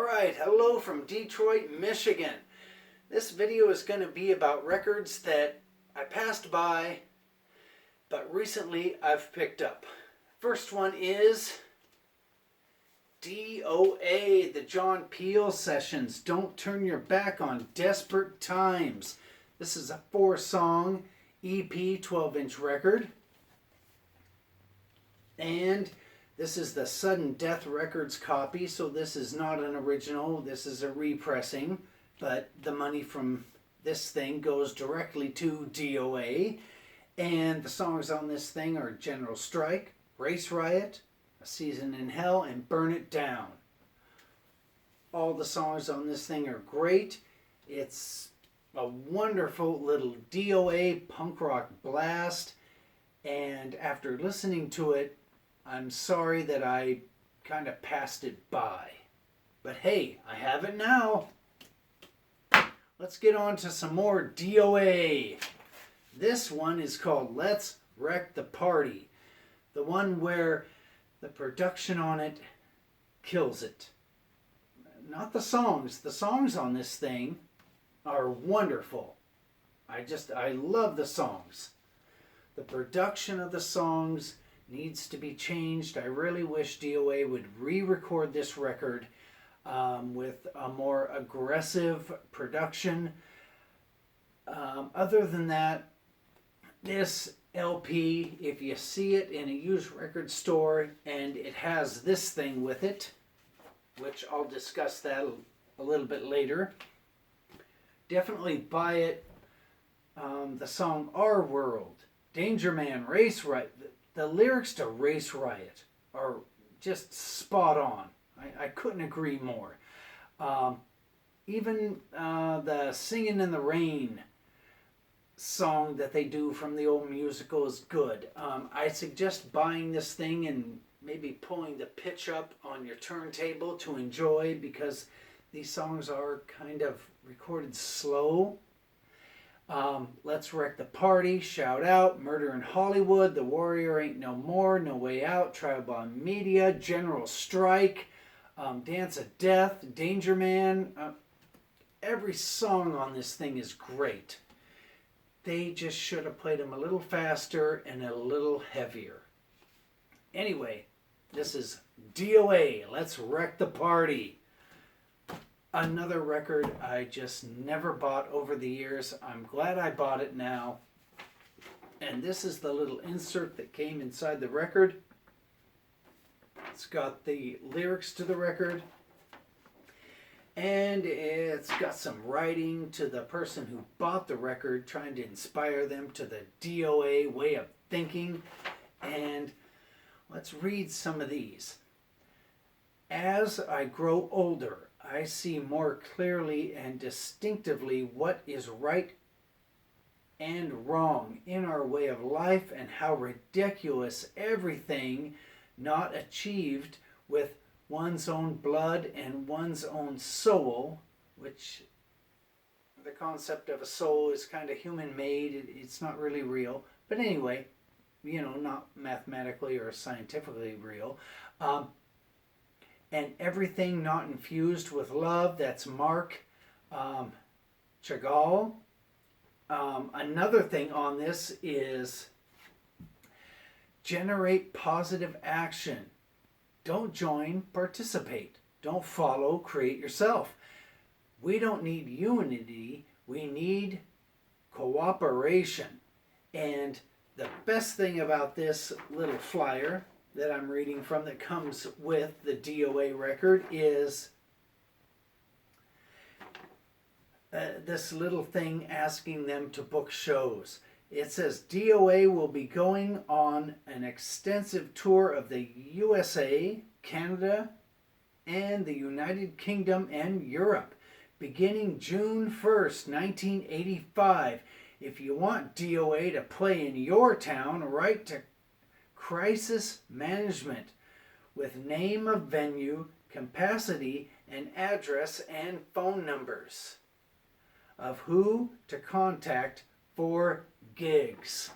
Alright, hello from Detroit, Michigan. This video is going to be about records that I passed by, but recently I've picked up. First one is DOA, the John Peel Sessions, Don't Turn Your Back on Desperate Times. This is a 4-song EP 12-inch record. And this is the Sudden Death Records copy, so this is not an original, this is a repressing, but the money from this thing goes directly to DOA. And the songs on this thing are General Strike, Race Riot, A Season in Hell, and Burn It Down. All the songs on this thing are great. It's a wonderful little DOA punk rock blast, and after listening to it, I'm sorry that I kind of passed it by. But hey, I have it now. Let's get on to some more DOA. This one is called Let's Wreck the Party. The one where the production on it kills it. Not the songs. The songs on this thing are wonderful. I love the songs. The production of the songs needs to be changed. I really wish DOA would re-record this record with a more aggressive production. Other than that, this LP, if you see it in a used record store and it has this thing with it, which I'll discuss that a little bit later, definitely buy it. The song Our World, Danger Man, Race Riot. The lyrics to Race Riot are just spot on. I couldn't agree more. Even the Singing in the Rain song that they do from the old musical is good. I suggest buying this thing and maybe pulling the pitch up on your turntable to enjoy, because these songs are kind of recorded slow. Let's Wreck the Party, Shout Out, Murder in Hollywood, The Warrior Ain't No More, No Way Out, Trial by Media, General Strike, Dance of Death, Danger Man. Every song on this thing is great. They just should have played them a little faster and a little heavier. Anyway, this is DOA, Let's Wreck the Party. Another record I just never bought over the years. I'm glad I bought it now. And this is the little insert that came inside the record. It's got the lyrics to the record. And it's got some writing to the person who bought the record, trying to inspire them to the DOA way of thinking. And let's read some of these. As I grow older, I see more clearly and distinctively what is right and wrong in our way of life, and how ridiculous everything not achieved with one's own blood and one's own soul, which the concept of a soul is kind of human-made. It's not really real. But anyway, not mathematically or scientifically real. And everything not infused with love. That's Mark Chagall. Another thing on this is generate positive action. Don't join, participate. Don't follow, create yourself. We don't need unity. We need cooperation. And the best thing about this little flyer that I'm reading from that comes with the DOA record is this little thing asking them to book shows. It says DOA will be going on an extensive tour of the USA, Canada, and the United Kingdom and Europe, beginning June 1st, 1985. If you want DOA to play in your town, write to Crisis Management with name of venue, capacity, and address, and phone numbers of who to contact for gigs.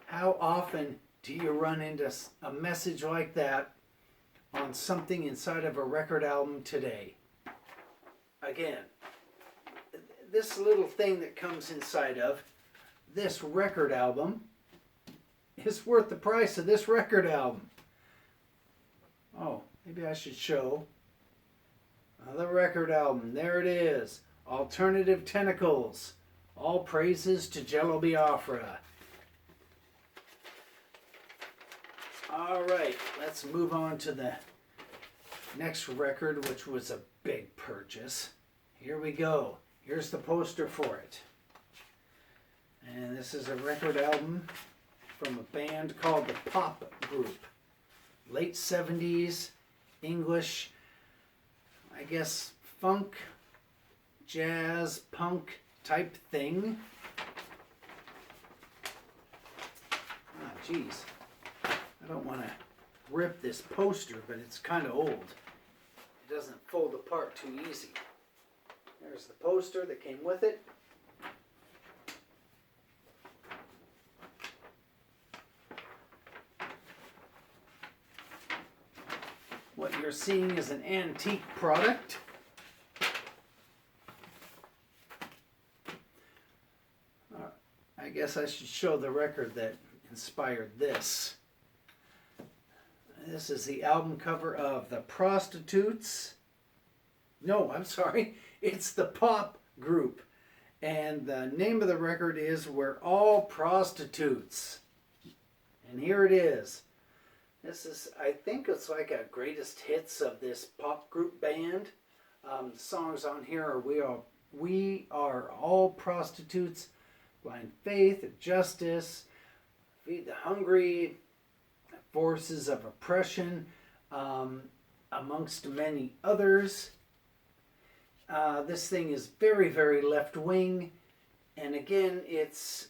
How often do you run into a message like that on something inside of a record album today? again, this little thing that comes inside of this record album is worth the price of this record album. Oh, maybe I should show the record album. There it is. Alternative Tentacles. All praises to Jello Biafra. All right, let's move on to the next record, which was a big purchase. Here we go. Here's the poster for it. And this is a record album from a band called the Pop Group. Late 70s, English, I guess funk, jazz, punk type thing. Ah, geez. I don't want to rip this poster, but it's kind of old. It doesn't fold apart too easy. There's the poster that came with it. What you're seeing is an antique product. I guess I should show the record that inspired this. This is the album cover of the Prostitutes. No, I'm sorry. It's the Pop Group. And the name of the record is We're All Prostitutes. And here it is. This is, I think it's like a greatest hits of this pop group band. The songs on here are We Are All Prostitutes, Blind Faith, Justice, Feed the Hungry, Forces of Oppression, amongst many others. This thing is very, very left-wing, and again, it's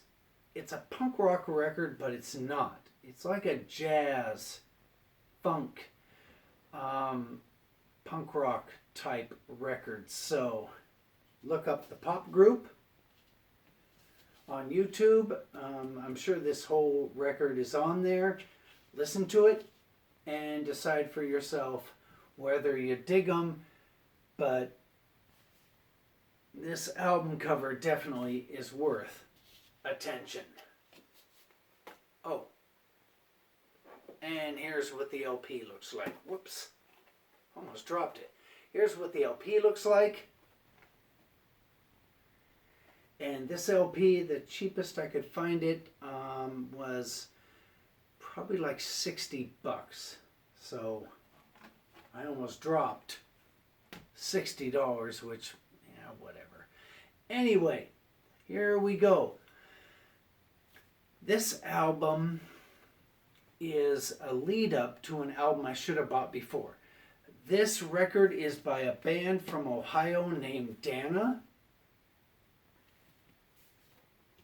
a punk rock record, but it's not. It's like a jazz, funk, punk rock type record. So look up the Pop Group on YouTube. I'm sure this whole record is on there. Listen to it and decide for yourself whether you dig them. But this album cover definitely is worth attention. Oh, and here's what the LP looks like. Whoops, almost dropped it. Here's what the LP looks like. And this LP, the cheapest I could find it, was probably like $60. So I almost dropped $60, which, yeah, whatever. Anyway, here we go. This album is a lead up to an album I should have bought before. This record is by a band from Ohio named Dana.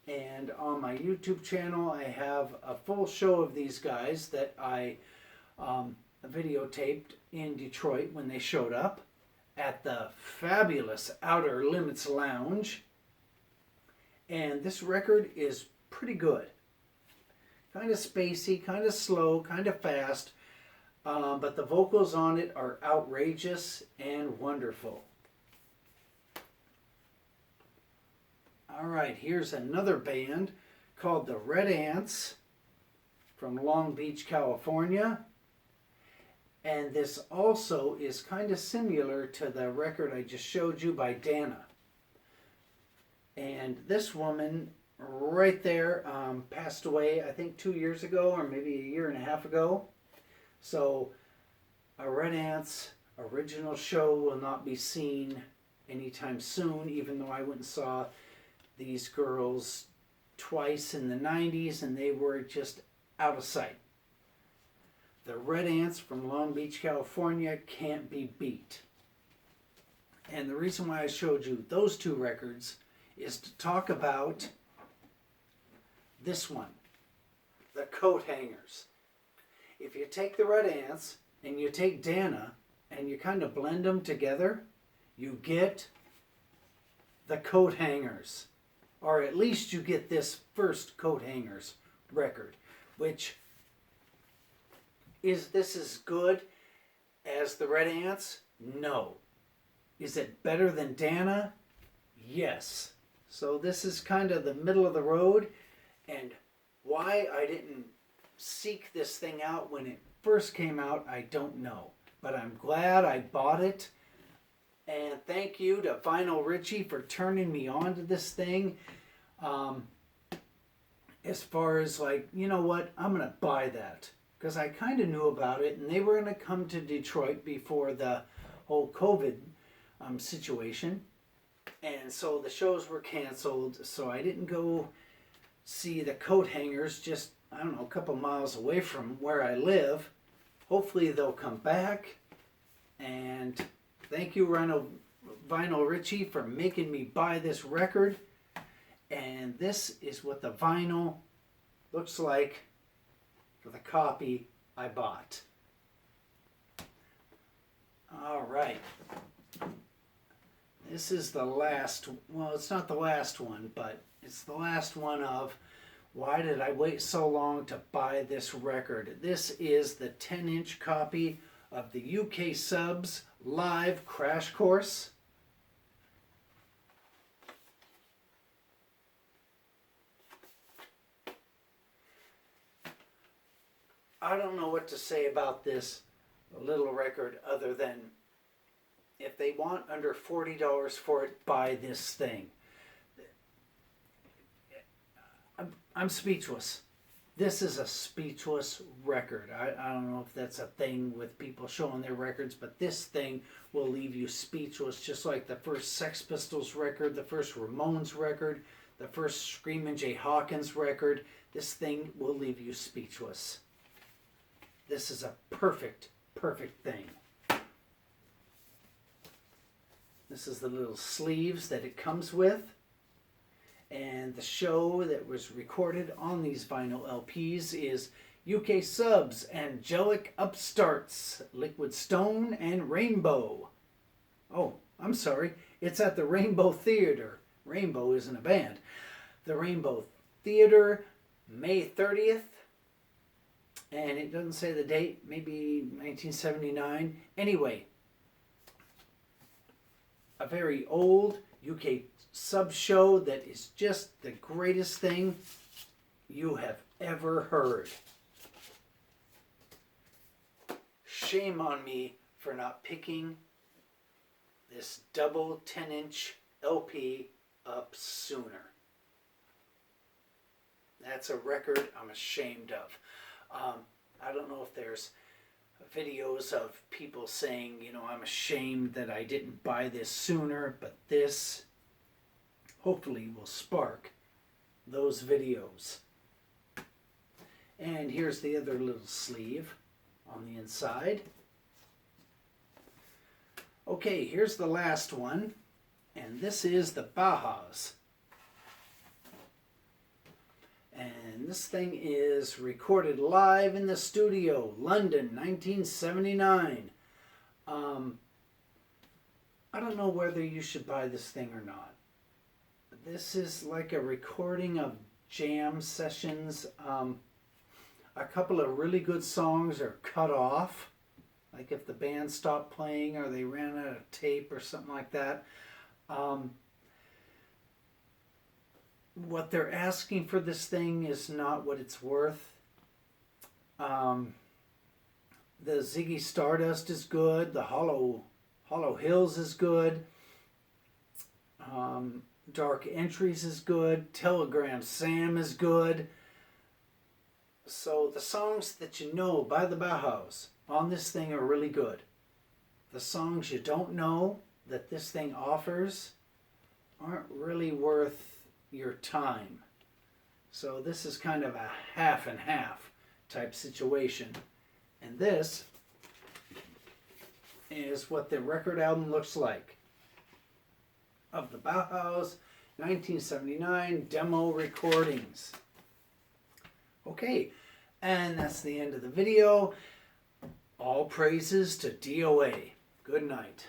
And on my YouTube channel, I have a full show of these guys that I videotaped in Detroit when they showed up at the fabulous Outer Limits Lounge. And this record is pretty good. Kind of spacey, kind of slow, kind of fast. But the vocals on it are outrageous and wonderful. All right, here's another band called the Red Ants from Long Beach, California. And this also is kind of similar to the record I just showed you by Dana. And this woman right there passed away, I think 2 years ago or maybe a year and a half ago. So a Red Ants original show will not be seen anytime soon, even though I went and saw these girls twice in the 90s and they were just out of sight. The Red Ants from Long Beach, California can't be beat. And the reason why I showed you those two records is to talk about this one, the Coat Hangers. If you take the Red Ants and you take Dana and you kind of blend them together, you get the Coat Hangers. Or at least you get this first Coat Hangers record, which is this as good as the Red Ants? No. Is it better than Dana? Yes. So this is kind of the middle of the road, and why I didn't seek this thing out when it first came out, I don't know. But I'm glad I bought it. And thank you to Vinyl Richie for turning me on to this thing. As far as like, you know what, I'm going to buy that. Because I kind of knew about it, and they were going to come to Detroit before the whole COVID situation. And so the shows were canceled, so I didn't go see the coat hangers just, I don't know, a couple miles away from where I live. Hopefully they'll come back. And thank you, Vinyl Richie, for making me buy this record. And this is what the vinyl looks like for the copy I bought. All right. This is the last, well, it's not the last one, but it's the last one of why did I wait so long to buy this record. This is the 10-inch copy of the UK Subs Live Crash Course. I don't know what to say about this little record other than if they want under $40 for it, buy this thing. I'm speechless. This is a speechless record. I don't know if that's a thing with people showing their records, but this thing will leave you speechless, just like the first Sex Pistols record, the first Ramones record, the first Screamin' Jay Hawkins record. This thing will leave you speechless. This is a perfect, perfect thing. This is the little sleeves that it comes with. And the show that was recorded on these vinyl LPs is UK Subs, Angelic Upstarts, Liquid Stone, and Rainbow. Oh, I'm sorry. It's at the Rainbow Theater. Rainbow isn't a band. The Rainbow Theater, May 30th. And it doesn't say the date, maybe 1979. Anyway, a very old UK sub show that is just the greatest thing you have ever heard. Shame on me for not picking this double 10-inch LP up sooner. That's a record I'm ashamed of. I don't know if there's videos of people saying, you know, I'm ashamed that I didn't buy this sooner, but this hopefully will spark those videos. And here's the other little sleeve on the inside. Okay, here's the last one, and this is the Bauhaus. And this thing is recorded live in the studio, London, 1979. I don't know whether you should buy this thing or not. This is like a recording of jam sessions. A couple of really good songs are cut off. Like if the band stopped playing or they ran out of tape or something like that. What they're asking for this thing is not what it's worth. The Ziggy Stardust is good. The Hollow Hills is good. Dark Entries is good. Telegram Sam is good. So the songs that you know by the Bauhaus on this thing are really good. The songs you don't know that this thing offers aren't really worth your time. So this is kind of a half and half type situation. And this is what the record album looks like of the Bauhaus 1979 demo recordings. Okay, and that's the end of the video. All praises to DOA. Good night.